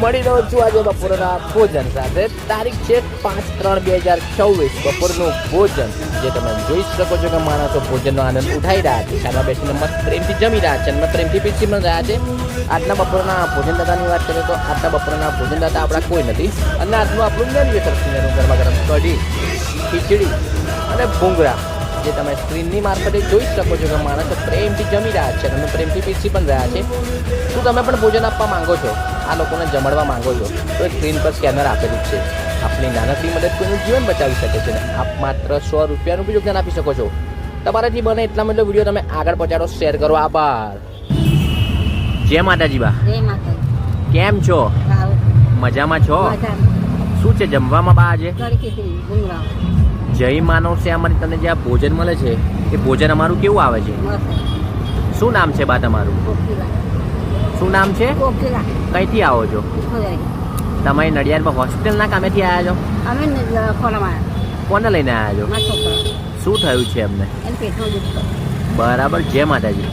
મળી રહ્યો છું આજે બપોરના ભોજન સાથે. તારીખ છે 5/3/2024. બપોરનું ભોજન જે તમે જોઈ શકો છો કે માણસો ભોજનનો આનંદ ઉઠાઈ રહ્યા છે. શાળા બેસીને મસ્ત પ્રેમથી જમી રહ્યા છે અને પ્રેમથી પીછી પણ રહ્યા છે. આજના બપોરના ભોજનદાતાની વાત કરીએ તો આજના બપોરના ભોજનદાતા આપણા કોઈ નથી. અને આજનું આપણું મેન્યુ તરફથી ગરમા ગરમ કઢી, ખીચડી અને ભૂંગળા જે તમે સ્ક્રીનની મારફતે જોઈ શકો છો કે માણસો પ્રેમથી જમી રહ્યા છે અને પ્રેમથી પીછી પણ રહ્યા છે. શું તમે પણ ભોજન આપવા માંગો છો, આ લોકોને જમાડવા માંગો છો, તો એ સ્ક્રીન પર સ્કેનર આપેલું જ છે. આપની નાનકડી મદદ કોઈનું જીવન બચાવી શકે છે. આપ માત્ર 100 રૂપિયાનું બી યોગદાન આપી શકો છો. તમારાથી બને એટલા માટે વિડીયો તમે આગળ પહોંચાડો, શેર કરો. આભાર. જય માતાજી બા. જય માતાજી. કેમ છો? મજામાં છો? શું છે જમવામાં બા આજે? જય માનવ છે અમારી. તમને જે આ ભોજન મળે છે એ ભોજન અમારું કેવું આવે છે? શું નામ છે બા તમારું? શું નામ છે? કઈથી આવો છો તમે? નડિયાદમાં હોસ્પિટલના કામેથી આવ્યા છો? અમે કોને લઈને આવ્યા છો? શું થયું છે એમને? પેટમાં દુખતો. બરાબર. જય માતાજી.